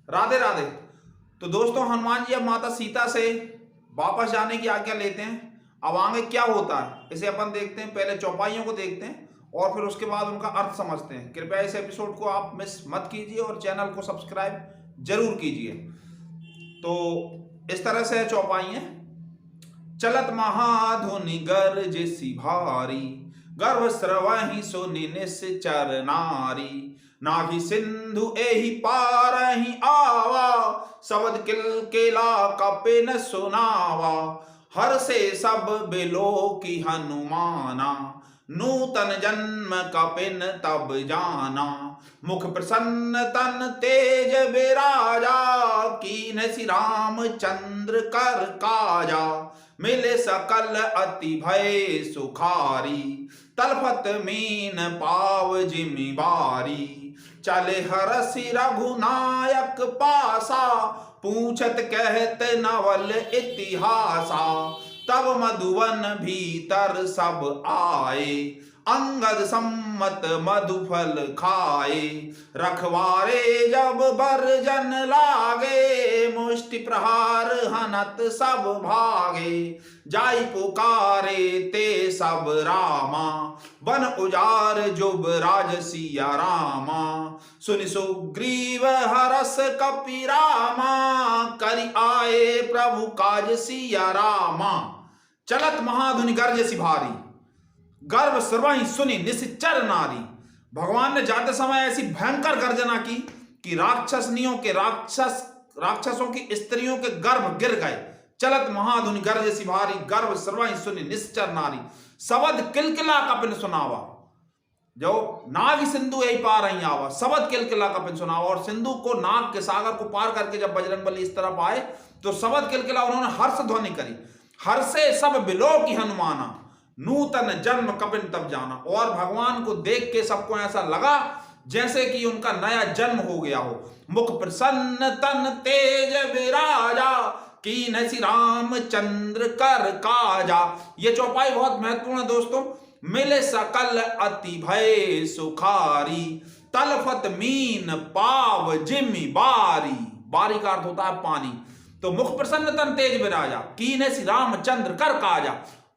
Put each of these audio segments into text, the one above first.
राधे राधे। तो दोस्तों, हनुमान जी अब माता सीता से वापस जाने की आज्ञा लेते हैं। अब आगे क्या होता है इसे अपन देखते हैं। पहले चौपाइयों को देखते हैं और फिर उसके बाद उनका अर्थ समझते हैं। कृपया इस एपिसोड को आप मिस मत कीजिए और चैनल को सब्सक्राइब जरूर कीजिए। तो इस तरह से चौपाइयां। चलत महाधुनि गर्जसी भारी, गर्भ स्रवहि सुनि निश्चर नारी। नाभि सिंधु एहि पारहि आवा, शब्द किलकिला कपिन सुनावा। हर से सब बिलो की हनुमाना, नूतन जन्म कपिन तब जाना। मुख प्रसन्न तन तेज विराजा, कीन श्री रामचंद्र कर काजा। मिले सकल अति भय सुखारी, तलफत मीन पाव जिम्मेवारी। चले हरसि रघुनायक पासा, पूछत कहत नवल इतिहासा। तब मधुवन भीतर सब आए, अंगद सम्मत मधुफल खाए। रखवारे जब बरजन लागे, मुष्टि प्रहार हनत सब भागे। जाई पुकारे ते सब रामा, वन उजार जुब राज सिया रामा। सुनि सुग्रीव हरस कपि रामा, करि आए प्रभु काज सिया रामा। चलत महाधुनि गर्जसी भारी, गर्भ सर्वहि सुनि निश्चर नारी। भगवान ने जाते समय ऐसी भयंकर गर्जना की कि राक्षसों की स्त्रियों के गर्भ गिर गए। चलत महाधुनि गर्जसी भारी, गर्भ सर्वहि सुनि निश्चर नारी। शब्द किलकिला कपिन सुनावा, जो नाग सिंधु यही पार ही आवा। शब्द किलकिला कपिन सुनावा। और सिंधु को, नाग के सागर को पार करके जब बजरंगबली इस तरफ आए तो शब्द किलकिला उन्होंने हर्ष ध्वनि करी। हर्षे सब बिलो की हनुमाना, नूतन जन्म कपिन तब जाना। और भगवान को देख के सबको ऐसा लगा जैसे कि उनका नया जन्म हो गया हो। मुख प्रसन्न तन तेज विराजा, कीन श्री रामचंद्र कर काजा। ये चौपाई बहुत महत्वपूर्ण है दोस्तों। मिले सकल अति भय सुखारी, तलफत मीन पाव जिम्मी बारी। बारी का अर्थ होता है पानी। तो मुख प्रसन्न तन तेज विराजा, कीन श्री रामचंद्र कर काजा।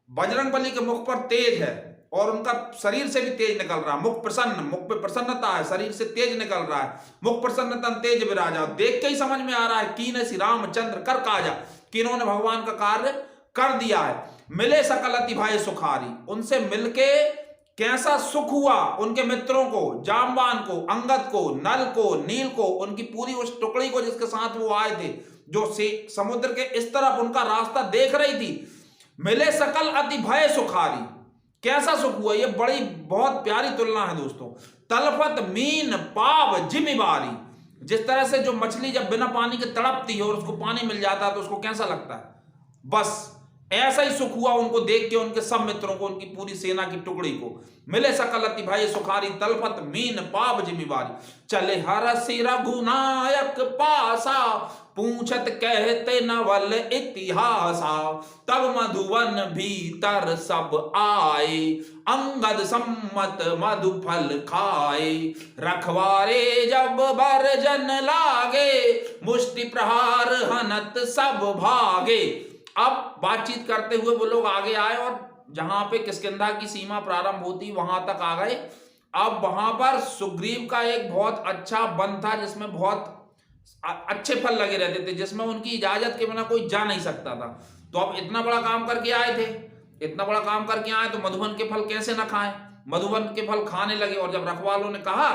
बजरंगबली के मुख पर तेज है और उनका शरीर से भी तेज निकल रहा है। मुख प्रसन्न, मुख पे प्रसन्नता है, शरीर से तेज निकल रहा है। मुख प्रसन्न तन तेज विराजा, देख के ही समझ में आ रहा है कीन श्री रामचंद्र कर काजा, कि इन्होंने भगवान का कार्य कर दिया है। मिले सकल अति भाई सुखारी, उनसे मिलके कैसा सुख हुआ उनके मित्रों को, जामवान को, अंगद को, नल को, नील को, उनकी पूरी उस टुकड़ी को जिसके साथ वो आए थे, जो समुद्र के इस तरफ उनका रास्ता देख रही थी। मिले सकल अति भय सुखारी, कैसा सुख हुआ। ये बड़ी बहुत प्यारी तुलना है दोस्तों। तलफत मीन पाव जिम्मेवारी, जिस तरह से जो मछली जब बिना पानी के तड़पती है और उसको पानी मिल जाता है तो उसको कैसा लगता है, बस ऐसा ही सुख हुआ उनको देख के, उनके सब मित्रों को, उनकी पूरी सेना की टुकड़ी को। मिले सकल अति भय सुखारी, तलफत मीन पाव जिम्मेवारी। चले हरसि रघुनायक पासा, पूछत कहते नवल इतिहासा। तब मधुवन भीतर सब आए, अंगद सम्मत मधुफल खाए। रखवारे जब बरजन लागे, मुष्टि प्रहार हनत सब भागे। अब बातचीत करते हुए वो लोग आगे आए और जहां पे किष्किंधा की सीमा प्रारंभ होती वहां तक आ गए। अब वहां पर सुग्रीव का एक बहुत अच्छा वन था जिसमें बहुत अच्छे फल लगे रहते थे, जिसमें उनकी इजाजत के बिना कोई जा नहीं सकता था। तो अब इतना बड़ा काम करके आए थे, इतना बड़ा काम करके आए तो मधुवन के फल कैसे ना खाएं। मधुवन के फल खाने लगे और जब रखवालों ने कहा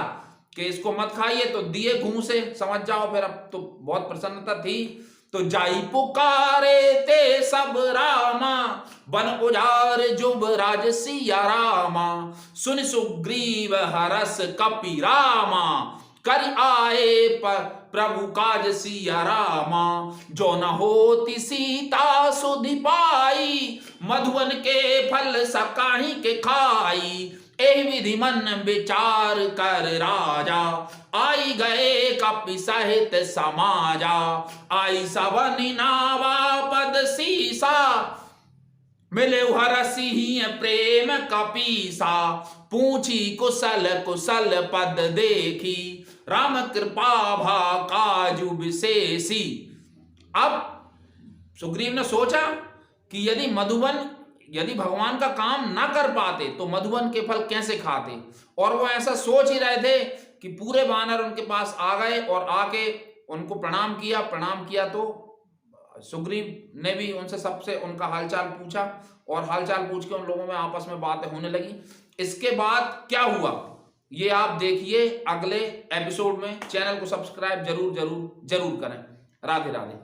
कि इसको मत खाइए तो दिए घूंसे, समझ जाओ। फिर अब तो बहुत प्रसन्नता थी। तो जाई पुकारे ते सब रामा, बन उजार जुब राज सिया रामा। सुन सुग्रीव हरस कपि रामा, कर आए प्रभु काज सिया रामा। जो न होती सीता सुधि पाई, मधुवन के फल सकाही के खाई। एहि विधि मन विचार कर राजा, आई गए कपि सहित समाजा। आई सबनि नावा पद सीसा, मिले हरसि प्रेम कपीसा। पूछी कुशल कुशल पद देखी, राम कृपा भा काजु विशेषी। अब सुग्रीव ने सोचा कि यदि भगवान का काम ना कर पाते तो मधुवन के फल कैसे खाते, और वो ऐसा सोच ही रहे थे कि पूरे वानर उनके पास आ गए और आके उनको प्रणाम किया तो सुग्रीव ने भी उनसे सबसे उनका हालचाल पूछा, और हालचाल पूछ के उन लोगों में आपस में बातें होने लगी। इसके बाद क्या हुआ ये आप देखिए अगले एपिसोड में। चैनल को सब्सक्राइब जरूर करें। राधे राधे।